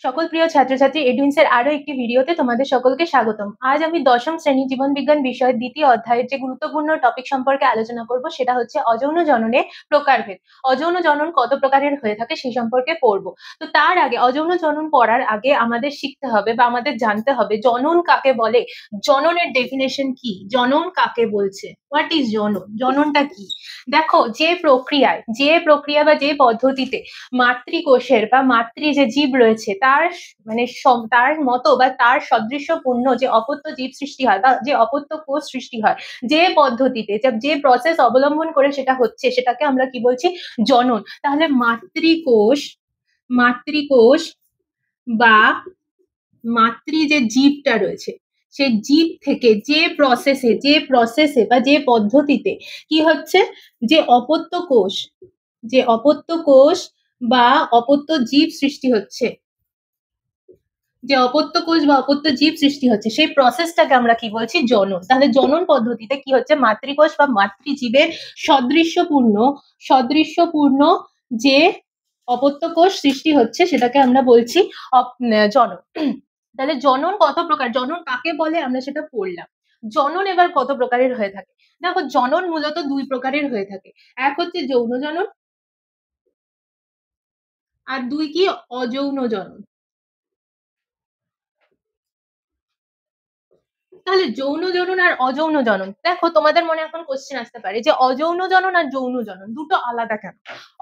সকল প্রিয় ছাত্রছাত্রী এডুইন্সের আরো একটি ভিডিওতে তোমাদের সকলকে স্বাগতম। আজ আমি দশম শ্রেণী জীবন বিজ্ঞান বিষয়ের দ্বিতীয় অধ্যায়ের যে গুরুত্বপূর্ণ টপিক সম্পর্কে আলোচনা করব সেটা হচ্ছে অযৌন জননে প্রকারভেদ। অযৌন জনন কত প্রকারের হয়ে থাকে সেই সম্পর্কে পড়বো। তো তার আগে অযৌন জনন পড়ার আগে আমাদের শিখতে হবে বা আমাদের জানতে হবে জনন কাকে বলে, জননের ডেফিনেশন কি, জনন কাকে বলছে, হোয়াট ইজ জনন, জননটা কি। দেখো, যে প্রক্রিয়া বা যে পদ্ধতিতে মাতৃকোষের বা মাতৃ যে জীব রয়েছে তার মানে তার মতো বা তার সদৃশ্যপূর্ণ যে অপত্য জীব সৃষ্টি হয় বা যে অপত্য কোষ সৃষ্টি হয়, যে পদ্ধতিতে যে প্রসেস অবলম্বন করে সেটা হচ্ছে, সেটাকে আমরা কি বলছি, জনন। তাহলে মাতৃকোষ বা মাতৃ যে জীবটা রয়েছে সেই জীব থেকে যে প্রসেসে বা যে পদ্ধতিতে কি হচ্ছে, যে অপত্য কোষ বা অপত্য জীব সৃষ্টি হচ্ছে, সেই প্রসেসটাকে আমরা কি বলছি, জনন। তাহলে জনন পদ্ধতিতে কি হচ্ছে, মাতৃকোষ বা মাতৃজীবের সদৃশ্যপূর্ণ যে অপত্য কোষ সৃষ্টি হচ্ছে সেটাকে আমরা বলছি জনন। তাহলে জনন কত প্রকার, জনন কাকে বলে আমরা সেটা পড়লাম। জনন এবার কত প্রকারের হয়ে থাকে। দেখো, জনন মূলত দুই প্রকারের হয়ে থাকে। এক হচ্ছে যৌন জনন, আর দুই কি, অযৌন জনন। তাহলে যৌন জনন আর অযৌন জনন, দেখো তোমাদের মনে এখন কোশ্চেন আসতে পারে যে অযৌন জনন আর যৌন জনন দুটো আলাদা কেন।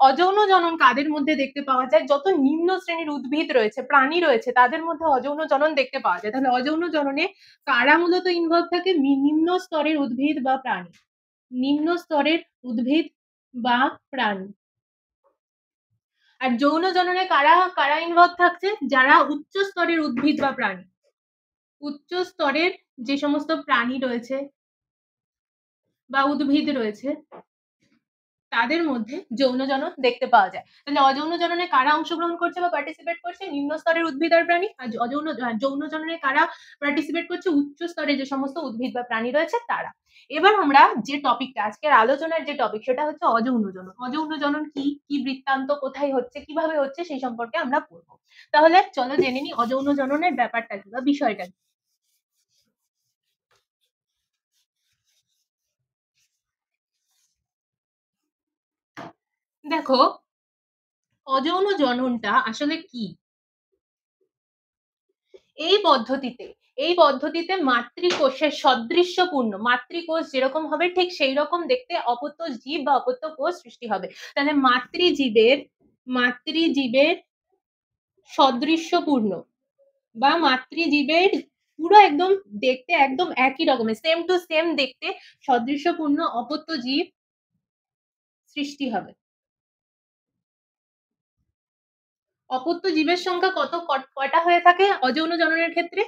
অযৌন জনন কাদের মধ্যে দেখতে পাওয়া যায়, যত নিম্ন শ্রেণীর উদ্ভিদ রয়েছে, প্রাণী রয়েছে, তাদের মধ্যে অযৌন জনন দেখতে পাওয়া যায়। তাহলে অযৌন জননে কারা মূলত ইনভলভ থাকে, নিম্ন স্তরের উদ্ভিদ বা প্রাণী, আর যৌন জননে কারা কারা ইনভলভ থাকছে, যারা উচ্চ স্তরের উদ্ভিদ বা প্রাণী, উচ্চ স্তরের যে সমস্ত প্রাণী রয়েছে বা উদ্ভিদ রয়েছে তাদের মধ্যে যৌন জনন দেখতে পাওয়া যায়। তাহলে অযৌন জননে কারা অংশগ্রহণ করছে বা পার্টিসিপেট করছে, নিম্ন স্তরের উদ্ভিদ আর প্রাণী। আর যৌন জননে কারা পার্টিসিপেট করছে, উচ্চ স্তরে যে সমস্ত উদ্ভিদ বা প্রাণী রয়েছে তারা। এবার আমরা যে টপিকটা, আজকের আলোচনার যে টপিক, সেটা হচ্ছে অযৌন জনন। অযৌন জনন কি কি বৃত্তান্ত, কোথায় হচ্ছে, কিভাবে হচ্ছে, সেই সম্পর্কে আমরা পড়বো। তাহলে চলো জেনে নিই অযৌন জননের ব্যাপারটা কি বা বিষয়টা কি। দেখো, অযৌন জননটা আসলে কি। এই পদ্ধতিতে মাতৃকোষের সদৃশ্যপূর্ণ, মাতৃকোষ যেরকম হবে ঠিক সেই রকম দেখতে অপত্য জীব বা অপত্য কোষ সৃষ্টি হবে। তাহলে মাতৃজীবের সদৃশ্যপূর্ণ বা মাতৃজীবের পুরো একদম দেখতে একদম একই রকমের, সেম টু সেম দেখতে সদৃশ্যপূর্ণ অপত্য জীব সৃষ্টি হবে। অপত্য জীবের সংখ্যা কয়টা হয়ে থাকে অযৌন জননের ক্ষেত্রে,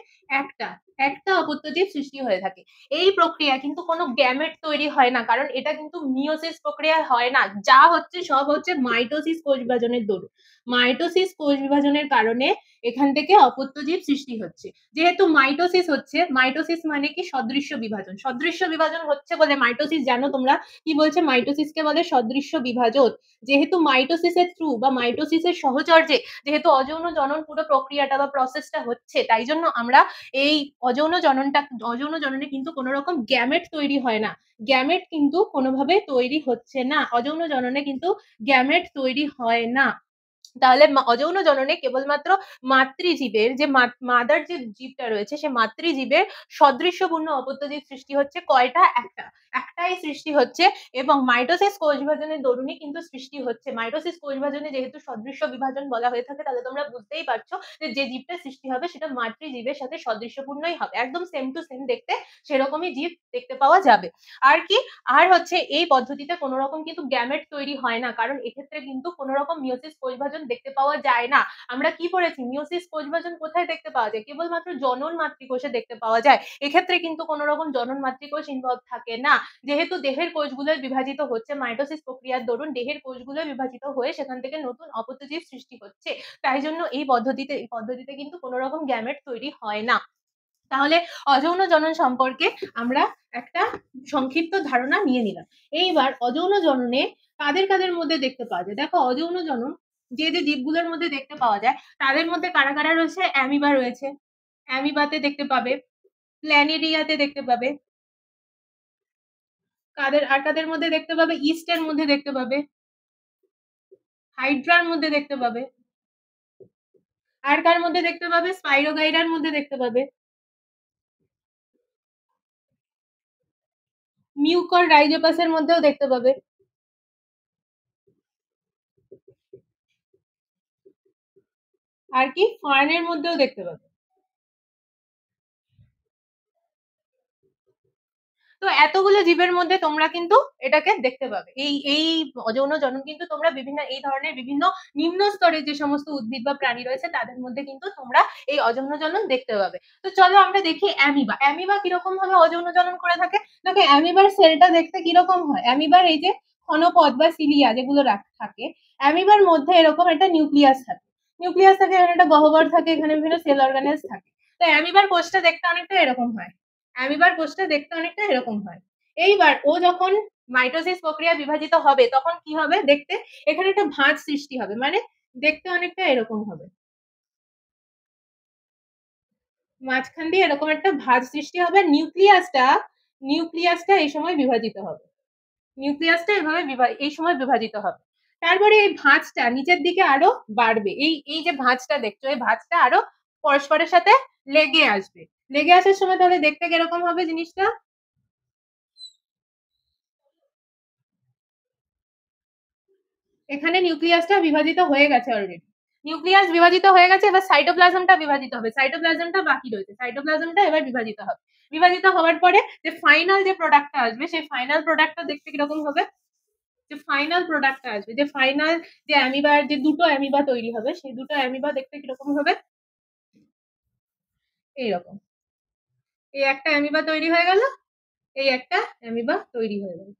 একটা অপত্য জীব সৃষ্টি হয়ে থাকে। এই প্রক্রিয়া কিন্তু কোনো গ্যামেট তৈরি হয় না, কারণ এটা কিন্তু মিওসিস প্রক্রিয়া হয় না, যা হচ্ছে সব হচ্ছে মাইটোসিস কোষ বিভাজনের দরুন। মাইটোসিস কোষ বিভাজনের কারণে এখান থেকে অপত্য জীব সৃষ্টি হচ্ছে। যেহেতু মাইটোসিস মানে কি, সদৃশ্য বিভাজন হচ্ছে বলে মাইটোসিস, জানো তোমরা কি বলছে, মাইটোসিসকে বলে সদৃশ্য বিভাজন। যেহেতু মাইটোসিসের থ্রু বা মাইটোসিসের সহচর্যে যেহেতু অযৌন জনন পুরো প্রক্রিয়াটা বা প্রসেসটা হচ্ছে, তাই জন্য আমরা এই অযৌন জননে কিন্তু কোনো রকম গ্যামেট তৈরি হয় না, গ্যামেট কিন্তু কোনোভাবে তৈরি হচ্ছে না, অযৌন জননে কিন্তু গ্যামেট তৈরি হয় না। তাহলে অযৌন জননে কেবলমাত্র মাতৃজীবের যে মাদার যে জীবটা রয়েছে সে মাতৃজীবের সদৃশ্যপূর্ণ অপত্য জীব সৃষ্টি হচ্ছে। কয়টা, একটাই সৃষ্টি হচ্ছে, এবং মাইটোসিস কোষ বিভাজনের দরুনই কিন্তু সৃষ্টি হচ্ছে। মাইটোসিস কোষ বিভাজনে যেহেতু সদৃশ্য বিভাজন বলা হয়ে থাকে, তাহলে তোমরা বুঝতেই পারছো যে জীবটা সৃষ্টি হবে সেটা মাতৃজীবের সাথে সদৃশ্যপূর্ণই হবে, একদম সেম টু সেম দেখতে সেরকমই জীব দেখতে পাওয়া যাবে। আর কি, আর হচ্ছে এই পদ্ধতিতে কোনো রকম কিন্তু গ্যামেট তৈরি হয় না, কারণ এক্ষেত্রে কিন্তু কোনো রকম মিওসিস কোষ বিভাজন দেখতে পাওয়া যায় না। আমরা কি পড়েছি, মিওসিস কোষ বিভাজন কোথায় দেখতে পাওয়া যায়, কেবলমাত্র জনন মাতৃকোষে দেখতে পাওয়া যায়। এক্ষেত্রে কিন্তু কোনো রকম জনন মাতৃকোষ ইনভলভ থাকে না, যেহেতু দেহের কোষগুলো বিভাজিত হচ্ছে মাইটোসিস প্রক্রিয়ার দরুন, দেহের কোষগুলো বিভাজিত হয়ে সেখান থেকে নতুন অপত্যজীব সৃষ্টি হচ্ছে। তাই জন্য এই পদ্ধতিতে কিন্তু কোনো রকম গ্যামেট তৈরি হয় না। তাহলে অযৌন জনন সম্পর্কে আমরা একটা সংক্ষিপ্ত ধারণা নিয়ে নিলাম। এইবার অযৌন জননে কাদের কাদের মধ্যে দেখতে পাওয়া যায়। দেখো, অযৌন জনন যে জীবগুলোর মধ্যে দেখতে পাওয়া যায় তাদের মধ্যে কারা কারা রয়েছে? অ্যামিবা রয়েছে, অ্যামিবাতে দেখতে পাবে, প্ল্যানেরিয়াতে দেখতে পাবে, কাদের মধ্যে দেখতে পাবে? ইস্টের মধ্যে দেখতে পাবে, হাইড্রার মধ্যে দেখতে পাবে, আর কার মধ্যে দেখতে পাবে? স্পাইরোগাইরার মধ্যে দেখতে পাবে, মিউকর রাইজোপাসের মধ্যেও দেখতে পাবে, আর কি ফার্নের মধ্যেও দেখতে পাবে। তো এতগুলো জীবের মধ্যে তোমরা কিন্তু এটাকে দেখতে পাবে। এই অযৌন জনন কিন্তু তোমরা বিভিন্ন এই ধরনের বিভিন্ন নিম্ন স্তরের যে সমস্ত উদ্ভিদ বা প্রাণী রয়েছে তাদের মধ্যে কিন্তু তোমরা এই অযৌন জনন দেখতে পাবে। তো চলো আমরা দেখি অ্যামিবা। অ্যামিবা কিরকম ভাবে অযৌন জনন করে থাকে? দেখো অ্যামিবার সেলটা দেখতে কিরকম হয়? অ্যামিবার এই যে ক্ষণপদ বা সিলিয়া যেগুলো থাকে, অ্যামিবার মধ্যে এরকম একটা নিউক্লিয়াস থাকে। নিউক্লিয়াস থাকে, এখানে একটা গহ্বর থাকে, এখানে বিভিন্ন সেল অর্গানেলস থাকে। তো অ্যামিবার কোষটা দেখতে অনেকটা এরকম হয়। অ্যামিবার কোষটা দেখতে অনেকটা এরকম হয়। এইবার ও যখন মাইটোসিস প্রক্রিয়া বিভাজিত হবে তখন কি হবে দেখতে? এখানে একটা ভাঁজ সৃষ্টি হবে, মানে দেখতে অনেকটা এরকম হবে। মাঝখান দিয়ে এরকম একটা ভাঁজ সৃষ্টি হবে। নিউক্লিয়াসটা এই সময় বিভাজিত হবে। নিউক্লিয়াসটা এভাবে এই সময় বিভাজিত হবে। তারপরে এই ভাঁজটা নিচের দিকে আরো বাড়বে। এই যে ভাঁজটা দেখছো, এই ভাঁজটা আরো পরস্পরের সাথে লেগে আসবে। লেগে আসার সময় তাহলে দেখতে কিরকম হবে জিনিসটা? এখানে নিউক্লিয়াসটা বিভাজিত হয়ে গেছে অলরেডি। নিউক্লিয়াস বিভাজিত হয়ে গেছে, এবার সাইটোপ্লাজমটা বিভাজিত হবে। সাইটোপ্লাজমটা বাকি রয়েছে। সাইটোপ্লাজমটা এবার বিভাজিত হবে। বিভাজিত হওয়ার পরে যে ফাইনাল যে প্রোডাক্টটা আসবে সেই ফাইনাল প্রোডাক্টটা দেখতে কিরকম হবে? যে ফাইনাল প্রোডাক্টটা আসবে, যে ফাইনাল যে অ্যামিবার যে দুটো অ্যামিবা তৈরি হবে সেই দুটো অ্যামিবা দেখতে কিরকম হবে? এইরকম। এই একটা অ্যামিবা তৈরি হয়ে গেল, এই একটা অ্যামিবা তৈরি হয়ে গেল।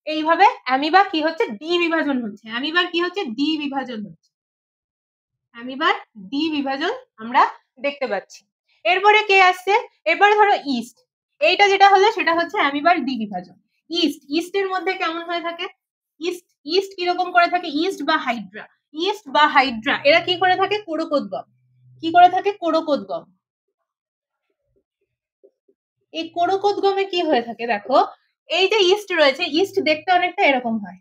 এইভাবে অ্যামিবা কি হচ্ছে? দ্বি বিভাজন হচ্ছে। অ্যামিবার কি হচ্ছে? দ্বি বিভাজন হচ্ছে। অ্যামিবার দ্বি বিভাজন আমরা দেখতে পাচ্ছি। এরপরে কে আসছে? এরপরে ধরো ইস্ট। এইটা যেটা হলো সেটা হচ্ছে অ্যামিবার দ্বি বিভাজন। ইস্টের মধ্যে কেমন হয়ে থাকে? ইস্ট ইস্ট কিরকম করে থাকে? ইস্ট বা হাইড্রা এরা কি করে থাকে? কোরকোদ্গম। কি করে থাকে? কোরকোদ্গম। এই কোরকোদ্গমে কি হয়ে থাকে দেখো, এই যে ইস্ট রয়েছে, ইস্ট দেখতে অনেকটা এরকম হয়।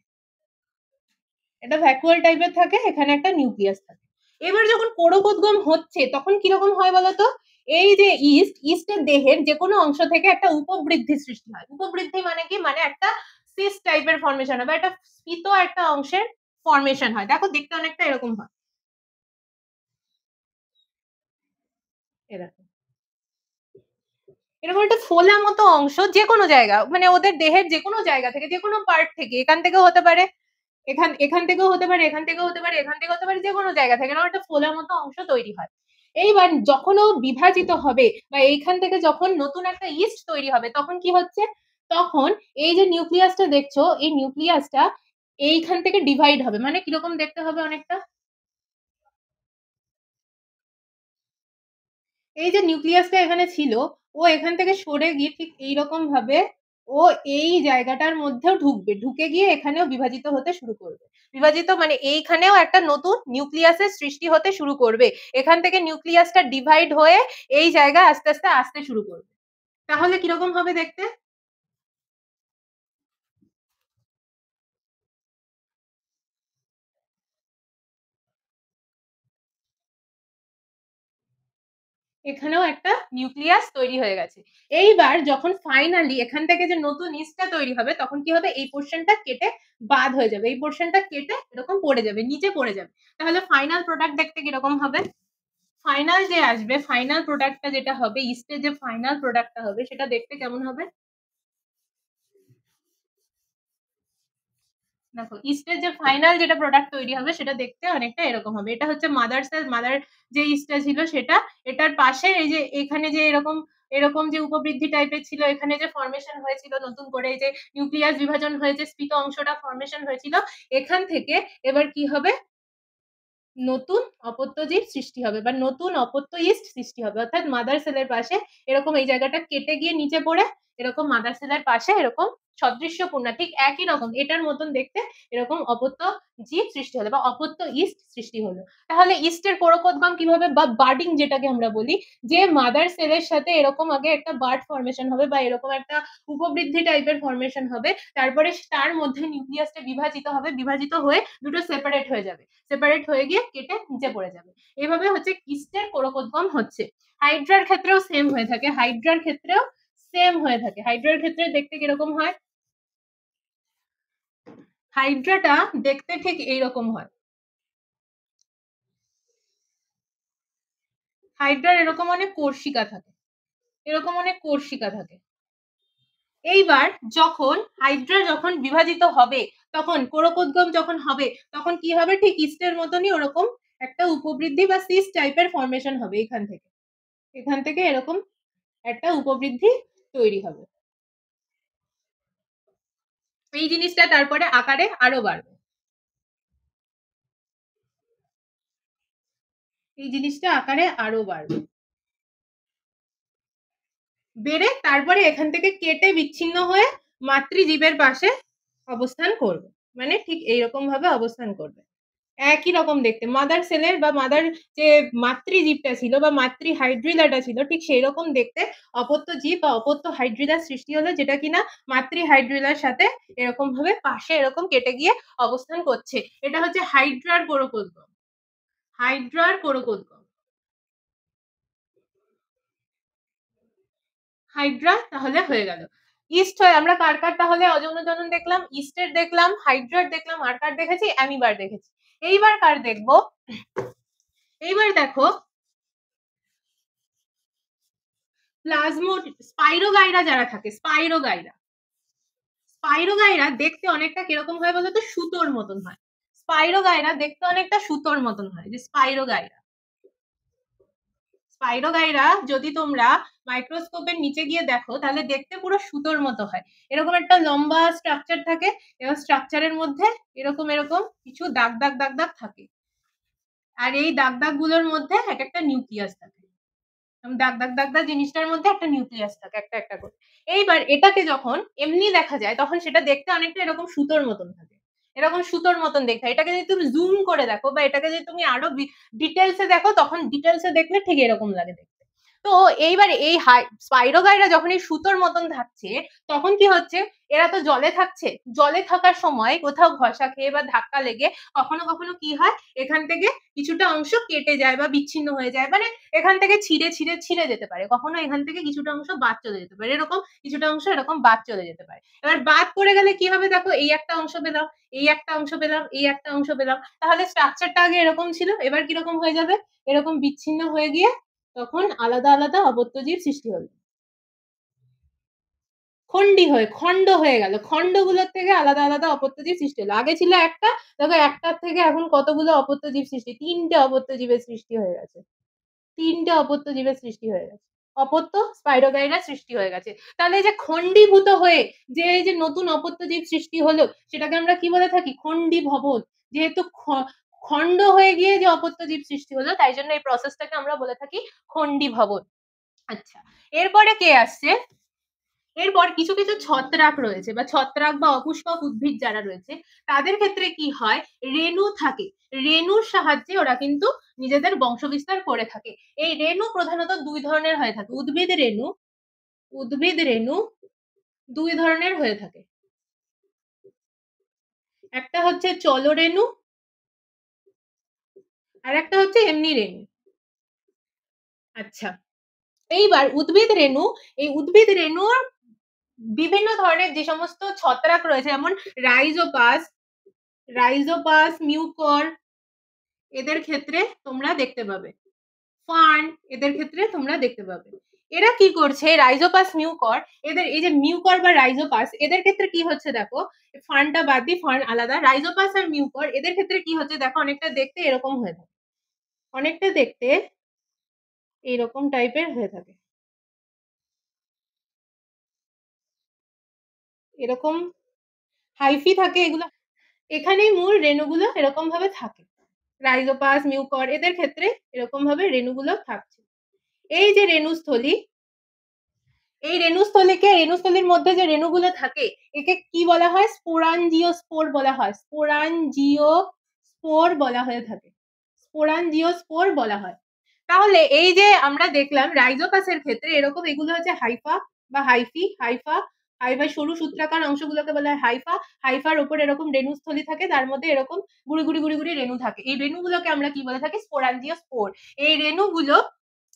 এটা ভ্যাকুয়াল টাইপের থাকে, এখানে একটা নিউক্লিয়াস থাকে। এবার যখন কোরকোদ্গম হচ্ছে তখন কিরকম হয় বলতো? এই যে ইস্টের দেহের যে কোনো অংশ থেকে একটা উপবৃদ্ধি সৃষ্টি হয়। উপবৃদ্ধি মানে কি? মানে একটা সিস্ট টাইপের ফর্মেশন হয় বা একটা স্ফীত একটা অংশের ফর্মেশন হয়। দেখো দেখতে অনেকটা এরকম হয়। এরকম এরকম একটা ফোলা মতো অংশ যে কোনো জায়গা, মানে ওদের দেহের যে কোনো জায়গা থেকে, যে কোনো পার্ট থেকে, এখান থেকেও হতে পারে, এখান থেকেও হতে পারে, এখান থেকেও হতে পারে, এখান থেকেও হতে পারে, যে কোনো জায়গা থেকে না একটা ফোলা মতো অংশ তৈরি হয়। এইবার যখন ও বিভাজিত হবে বা এইখান থেকে যখন নতুন একটা ইস্ট তৈরি হবে তখন কি হচ্ছে? তখন এই যে নিউক্লিয়াসটা দেখছো, এই নিউক্লিয়াসটা এইখান থেকে ডিভাইড হবে, মানে কিরকম দেখতে হবে অনেকটা? এই যে নিউক্লিয়াসটা এখানে ছিল, ও এখান থেকে সরে গিয়ে ঠিক এইরকম ভাবে ও এই জায়গাটার মধ্যেও ঢুকবে, ঢুকে গিয়ে এখানেও বিভাজিত হতে শুরু করবে। বিভাজিত মানে এইখানেও একটা নতুন নিউক্লিয়াসের সৃষ্টি হতে শুরু করবে। এখান থেকে নিউক্লিয়াসটা ডিভাইড হয়ে এই জায়গায় আস্তে আস্তে আসতে শুরু করবে। তাহলে কিরকম হবে দেখতে? এখানেও একটা নিউক্লিয়াস তৈরি হয়ে গেছে। এইবার যখন ফাইনালি এখান থেকে যে নতুন ইস্টটা তৈরি হবে তখন কি হবে? এই পোর্শনটা কেটে বাদ হয়ে যাবে। এই পোর্শনটা কেটে এরকম পড়ে যাবে, নিচে পড়ে যাবে। তাহলে ফাইনাল প্রোডাক্ট দেখতে কিরকম হবে? ফাইনাল যে আসবে, ফাইনাল প্রোডাক্টটা যেটা হবে, ইস্টের যে ফাইনাল প্রোডাক্টটা হবে সেটা দেখতে কেমন হবে? দেখো ইস্টের যে ফাইনাল যেটা প্রোডাক্ট তৈরি হবে সেটা দেখতে অনেকটা এরকম হবে। এটা হচ্ছে মাদার সেল, মাদার যে ইস্টটা ছিল সেটা, এটার পাশে এই যে এখানে যে এরকম এরকম যে উপবৃদ্ধি টাইপের ছিল, এখানে যে ফর্মেশন হয়েছিল নতুন করে, এই যে নিউক্লিয়াস বিভাজন হয়েছে, স্ফীত অংশটা ফর্মেশন হয়েছিল, এখান থেকে এবার কি হবে? নতুন অপত্যজীব সৃষ্টি হবে বা নতুন অপত্য ইস্ট সৃষ্টি হবে। অর্থাৎ মাদার সেলের পাশে এরকম এই জায়গাটা কেটে গিয়ে নিচে পড়ে এরকম মাদার সেলের পাশে এরকম সদৃশ্যপূর্ণ, ঠিক একই রকম এটার মতন দেখতে এরকম অপত্য জীব সৃষ্টি হলো বা অপত্য ইস্ট সৃষ্টি হলো। তাহলে ইস্টের কোরকোদ্গম কিভাবে বা বার্ডিং যেটাকে আমরা বলি, যে মাদার সেলের সাথে এরকম আগে একটা বার্ড ফর্মেশন হবে বা এরকম একটা উপবৃদ্ধি টাইপের ফর্মেশন হবে, তারপরে তার মধ্যে নিউক্লিয়াসটা বিভাজিত হবে, বিভাজিত হয়ে দুটো সেপারেট হয়ে যাবে, সেপারেট হয়ে গিয়ে কেটে নিচে পড়ে যাবে। এইভাবে হচ্ছে ইস্টের কোরকোদ্গম হচ্ছে। হাইড্রার ক্ষেত্রেও সেম হয়ে থাকে, হাইড্রার ক্ষেত্রেও সেম হয়ে থাকে। হাইড্রার ক্ষেত্রে দেখতে কিরকম হয়, হাইড্রাটা দেখতে ঠিক এইরকম হয়। হাইড্রার এরকম অনেক কোর্শিকা থাকে, এরকম অনেক কোর্শিকা থাকে। এইবার যখন হাইড্রা যখন বিভাজিত হবে, তখন কোরকোদ্গম যখন হবে, তখন কি হবে, ঠিক ইস্টের মতনই ওরকম একটা উপবৃদ্ধি বা সিস টাইপের ফর্মেশন হবে। এখান থেকে এরকম একটা উপবৃদ্ধি তৈরি হবে। এই জিনিসটা তারপরে আকারে আরো বাড়বে, এই জিনিসটা আকারে আরো বাড়বে, বেড়ে তারপরে এখান থেকে কেটে বিচ্ছিন্ন হয়ে মাতৃজীবের পাশে অবস্থান করবে, মানে ঠিক এইরকম ভাবে অবস্থান করবে। একই রকম দেখতে মাদার সেলের বা মাদার যে মাতৃজীবটা ছিল বা মাতৃ হাইড্রিলাটা ছিল, ঠিক সেই রকম দেখতে অপত্য জীব বা অপত্য হাইড্রিলার সৃষ্টি হলো, যেটা কিনা মাতৃ হাইড্রিলার সাথে এরকম ভাবে পাশে এরকম কেটে গিয়ে অবস্থান করছে। এটা হচ্ছে হাইড্রার কোরকোদ্গম, হাইড্রার কোরকোদ্গম। হাইড্রা তাহলে হয়ে গেল। ইস্ট হয়ে আমরা কার কার তাহলে অযৌন জনন দেখলাম, ইস্টের দেখলাম, হাইড্রার দেখলাম, আর কার দেখেছি, অ্যামিবার দেখেছি। এইবার কার দেখবো, এইবার দেখো প্লাজমো স্পাইরোগাইরা যারা থাকে, স্পাইরোগাইরা, স্পাইরোগাইরা দেখতে অনেকটা কিরকম হয় বলতো, সুতোর মতন হয়। স্পাইরোগাইরা দেখতে অনেকটা সুতোর মতন হয়, যে স্পাইরোগাইরা, স্পাইরোগাইরা যদি তোমরা মাইক্রোস্কোপের নিচে গিয়ে দেখো তাহলে দেখতে পুরো সুতোর মতো হয়। এরকম একটা লম্বা স্ট্রাকচার থাকে, এবং স্ট্রাকচারের মধ্যে এরকম এরকম কিছু দাগ দাগ দাগ দাগ থাকে, আর এই দাগ দাগ গুলোর মধ্যে এক একটা নিউক্লিয়াস থাকে। দাগ দাগ দাগ দাগ জিনিসটার মধ্যে একটা নিউক্লিয়াস থাকে একটা একটা করে। এইবার এটাকে যখন এমনি দেখা যায় তখন সেটা দেখতে অনেকটা এরকম সুতোর মতন থাকে, এরকম সুতোর মতন দেখতে। এটাকে যদি তুমি জুম করে দেখো বা এটাকে যদি তুমি আরো ডিটেলসে দেখো, তখন ডিটেলসে দেখলে ঠিক এরকম লাগে দেখতে। তো এইবার এই স্পাইরোগাইরা যখন এই সুতোর মতন থাকছে, তখন কি হচ্ছে, এরা তো জলে থাকছে, জলে থাকার সময় কোথাও ঘষা খেয়ে বা ধাক্কা লেগে কখনো কখনো কি হয়, এখান থেকে কিছুটা অংশ কেটে যায় বা বিচ্ছিন্ন হয়ে যায়, মানে এখান থেকে ছিঁড়ে ছিঁড়ে ছিঁড়ে যেতে পারে, কখনো এখান থেকে কিছুটা অংশ বাদ চলে যেতে পারে, এরকম কিছুটা অংশ এরকম বাদ চলে যেতে পারে। এবার বাদ পড়ে গেলে কি হবে, দেখো এই একটা অংশ পেলাম, এই একটা অংশ পেলাম, এই একটা অংশ পেলাম, তাহলে স্ট্রাকচারটা আগে এরকম ছিল, এবার কিরকম হয়ে যাবে, এরকম বিচ্ছিন্ন হয়ে গিয়ে তখন আলাদা আলাদা অপত্যজীব সৃষ্টি হলো, খণ্ড হয়ে গেল, খণ্ডগুলোর থেকে আলাদা আলাদা অপত্যজীব সৃষ্টি হলো। আগে ছিল একটা, দেখো একটার থেকে এখন কতগুলো অপত্যজীব সৃষ্টি, তিনটে অপত্যজীবের সৃষ্টি হয়ে গেছে, তিনটে অপত্য জীবের সৃষ্টি হয়ে গেছে, অপত্য স্পাইরোগাইরা সৃষ্টি হয়ে গেছে। তাহলে এই যে খণ্ডীভূত হয়ে যে এই যে নতুন অপত্য জীব সৃষ্টি হলো, সেটাকে আমরা কি বলে থাকি, খণ্ডী ভবন। যেহেতু খণ্ড হয়ে গিয়ে যে অপত্য জীব সৃষ্টি হলো, তাই জন্য এই প্রসেসটাকে আমরা বলে থাকি খণ্ডী ভবন। আচ্ছা, এরপরে কে আসছে, এরপর কিছু কিছু ছত্রাক রয়েছে বা ছত্রাক বা অপুষ্পক উদ্ভিদ যারা রয়েছে, তাদের ক্ষেত্রে কি হয়, রেণু থাকে, রেণুর সাহায্যে ওরা কিন্তু নিজেদের বংশবিস্তার করে থাকে। এই রেণু প্রধানত দুই ধরনের হয়ে থাকে, উদ্ভিদ রেণু, উদ্ভিদ রেণু দুই ধরনের হয়ে থাকে, একটা হচ্ছে চলরেণু, আর একটা হচ্ছে এমনি রেণু। আচ্ছা, এইবার উদ্ভিদ রেণু, এই উদ্ভিদ রেণুর বিভিন্ন ধরনের যে সমস্ত ছত্রাক রয়েছে, যেমন রাইজোপাস, রাইজোপাস মিউকর, এদের ক্ষেত্রে তোমরা দেখতে পাবে, ফার্ন, এদের ক্ষেত্রে তোমরা দেখতে পাবে। এরা কি করছে, রাইজোপাস মিউকর, এদের এই যে মিউকর বা রাইজোপাস, এদের ক্ষেত্রে কি হচ্ছে দেখো, ফার্নটা বাদ দিয়ে, ফার্ন আলাদা, রাইজোপাস আর মিউকর এদের ক্ষেত্রে কি হচ্ছে দেখো, অনেকটা দেখতে এরকম হয়ে থাকে, অনেকটা দেখতে এইরকম টাইপের হয়ে থাকে, এরকম হাইফি থাকে এগুলো, এখানেই মূল রেণুগুলো এরকম ভাবে থাকে। রাইজোপাস মিউকর এদের ক্ষেত্রে এরকম ভাবে রেণুগুলো থাকছে। এই যে রেণুস্থলী, এই রেণুস্থলীর মধ্যে যে রেণুগুলো থাকে একে কি বলা হয়? স্পোরাঞ্জিওস্পোর বলা হয়। স্পোরাঞ্জিওস্পোর বলা হয়ে থাকে। স্পোরাঞ্জিওস্পোর বলা হয়। তাহলে এই যে আমরা দেখলাম রাইজোপাসের ক্ষেত্রে এরকম এগুলো হচ্ছে হাইফা বা হাইফা সরু সূত্রাকার অংশগুলোকে বলা হয় হাইফা। হাইফার উপর এরকম রেণুস্থলী থাকে, তার মধ্যে এরকম গুড়ি রেণু থাকে। এই রেণুগুলোকে আমরা কি বলে থাকি? স্পোরাঞ্জিওস্পোর। এই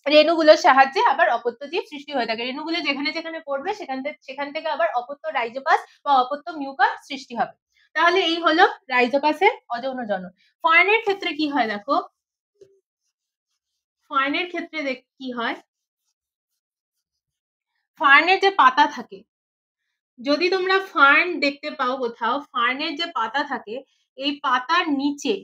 রেণুগুলোর সাহায্যে আবার অপত্য জীব সৃষ্টি হয়ে থাকে। রেণুগুলো যেখানে পড়বে সেখান থেকে আবার অপত্য রাইজোপাস বা অপত্য মিউকাস সৃষ্টি হবে। তাহলে এই হলো রাইজোপাসের অযৌন জনন। ফার্নের ক্ষেত্রে কি হয় দেখো, ফার্নের ক্ষেত্রে কি হয়, ফার্নের যে পাতা থাকে, যদি তোমরা ফার্ন দেখতে পাও কোথাও, ফার্নের যে পাতা থাকে এই পাতার নিচে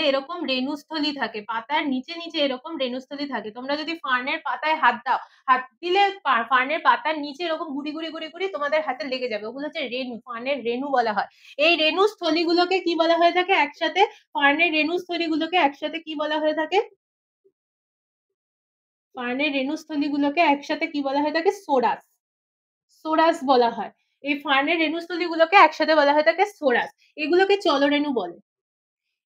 এরকম রেণুস্থলী থাকে। পাতার নিচে এরকম রেণুস্থলী থাকে। তোমরা যদি ফার্নের পাতায় হাত দাও, হাত দিলে ফার্নের পাতার নিচে এরকম গুড়ি তোমাদের হাতে লেগে যাবে। ওগুলো হচ্ছে রেণু, ফার্নের রেণু বলা হয়। এই রেণুস্থলীগুলোকে কি বলা হয়ে থাকে একসাথে? ফার্নের রেণুস্থলীগুলোকে একসাথে কি বলা হয়ে থাকে? ফার্নের রেণুস্থলীগুলোকে একসাথে কি বলা হয়ে থাকে? সোরাস বলা হয়। এই ফার্নের রেণুস্থলীগুলোকে একসাথে বলা হয়ে থাকে সোরাস। এগুলোকে চলরেণু বলে।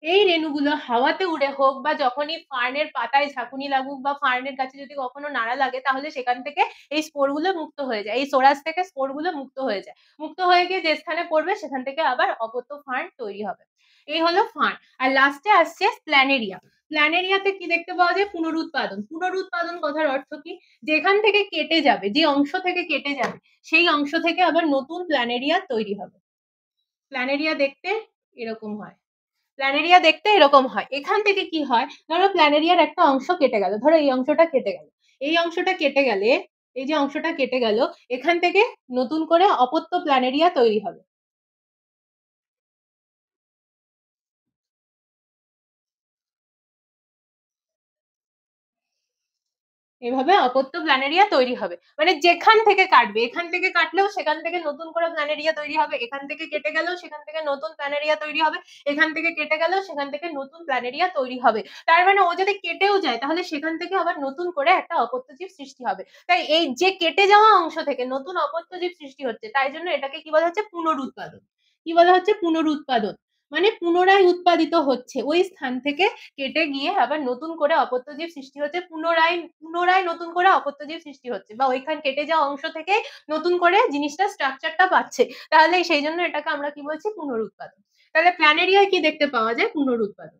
এই রেণুগুলো হাওয়াতে উড়ে হোক বা যখনই ফার্নের পাতায় ঝাঁকুনি লাগুক বা ফার্নের কাছে যদি কখনো নাড়া লাগে, তাহলে সেখান থেকে এই স্পোরগুলো মুক্ত হয়ে যায়। এই সোরাস থেকে স্পোরগুলো মুক্ত হয়ে যায়। মুক্ত হয়ে গিয়ে যে স্থানে পড়বে সেখান থেকে আবার অপত্য ফার্ন তৈরি হবে। এই হলো ফার্ন। আর লাস্টে আসছে প্ল্যানেরিয়া। প্ল্যানেরিয়াতে কি দেখতে পাওয়া যায়? পুনরুৎপাদন। পুনরুৎপাদন কথার অর্থ কি? যেখান থেকে কেটে যাবে, যে অংশ থেকে কেটে যাবে সেই অংশ থেকে আবার নতুন প্ল্যানেরিয়া তৈরি হবে। প্ল্যানেরিয়া দেখতে এরকম হয়। প্ল্যানেরিয়া দেখতে এরকম হয়। এখান থেকে কি হয়, ধরো প্ল্যানেরিয়ার একটা অংশ কেটে গেল, ধরো এই অংশটা কেটে গেল, এই অংশটা কেটে গেলে, এই যে অংশটা কেটে গেল, এখান থেকে নতুন করে অপত্য প্ল্যানেরিয়া তৈরি হবে। এভাবে অপত্য প্ল্যানেরিয়া তৈরি হবে। মানে যেখান থেকে কাটবে, এখান থেকে কাটলেও সেখান থেকে নতুন করে প্ল্যানেরিয়া তৈরি হবে, এখান থেকে কেটে গেলেও সেখান থেকে নতুন প্ল্যানেরিয়া তৈরি হবে, এখান থেকে কেটে গেলেও সেখান থেকে নতুন প্ল্যানেরিয়া তৈরি হবে। তার মানে ও যদি কেটেও যায় তাহলে সেখান থেকে আবার নতুন করে একটা অপত্য জীব সৃষ্টি হবে। তাই এই যে কেটে যাওয়া অংশ থেকে নতুন অপত্য জীব সৃষ্টি হচ্ছে, তাই জন্য এটাকে কি বলা হচ্ছে? পুনরুৎপাদন। কি বলা হচ্ছে? পুনরুৎপাদন। মানে পুনরায় উৎপাদিত হচ্ছে, ওই স্থান থেকে কেটে গিয়ে আবার নতুন করে অপত্য জীব সৃষ্টি হচ্ছে, পুনরায় নতুন করে অপত্য জীব সৃষ্টি হচ্ছে, বা ওইখান কেটে যাওয়া অংশ থেকে নতুন করে জিনিসটা স্ট্রাকচারটা পাচ্ছে। তাহলে সেই জন্য এটাকে আমরা কি বলছি? পুনরুৎপাদন। তাহলে প্ল্যানেরিয়ায় কি দেখতে পাওয়া যায়? পুনরুৎপাদন।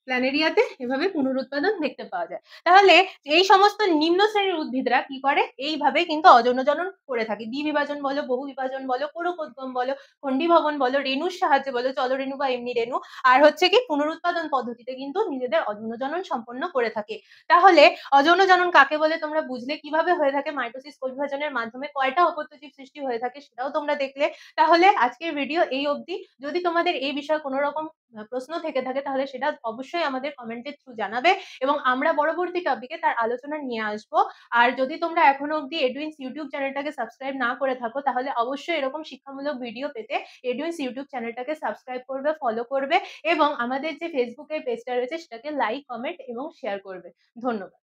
প্ল্যানেরিয়াতে এভাবে পুনরুৎপাদন দেখতে পাওয়া যায়। তাহলে এই সমস্ত নিম্ন শ্রেণীর উদ্ভিদরা কি করে? এইভাবে কিন্তু অযৌন জনন করে থাকে। দ্বিবিভাজন বলো, বহু বিভাজন বলো, পুরকোদ্গম বলো, খণ্ডীভবন বলো, রেণুর সাহায্যে বলো, চলরেণু বা এমনি রেণু, আর হচ্ছে কি পুনরুৎপাদন পদ্ধতিতে কিন্তু নিজেদের অযৌন জনন সম্পন্ন করে থাকে। তাহলে অযৌন জনন কাকে বলে তোমরা বুঝলে, কিভাবে হয়ে থাকে মাইটোসিস কোষ বিভাজনের মাধ্যমে কয়টা অপত্য জীব সৃষ্টি হয়ে থাকে সেটাও তোমরা দেখলে। তাহলে আজকের ভিডিও এই অবধি। যদি তোমাদের এই বিষয়ে কোনো রকম প্রশ্ন থেকে থাকে তাহলে সেটা অবশ্যই আমাদের কমেন্টের থ্রু জানাবে এবং আমরা পরবর্তী টপিকে তার আলোচনা নিয়ে আসব। আর যদি তোমরা এখনো অবধি এডুইনস ইউটিউব চ্যানেলটাকে সাবস্ক্রাইব না করে থাকো তাহলে অবশ্যই এরকম শিক্ষামূলক ভিডিও পেতে এডুইনস ইউটিউব চ্যানেলটাকে সাবস্ক্রাইব করবে, ফলো করবে এবং আমাদের যে ফেসবুকের পেজটা রয়েছে সেটাকে লাইক, কমেন্ট এবং শেয়ার করবে। ধন্যবাদ।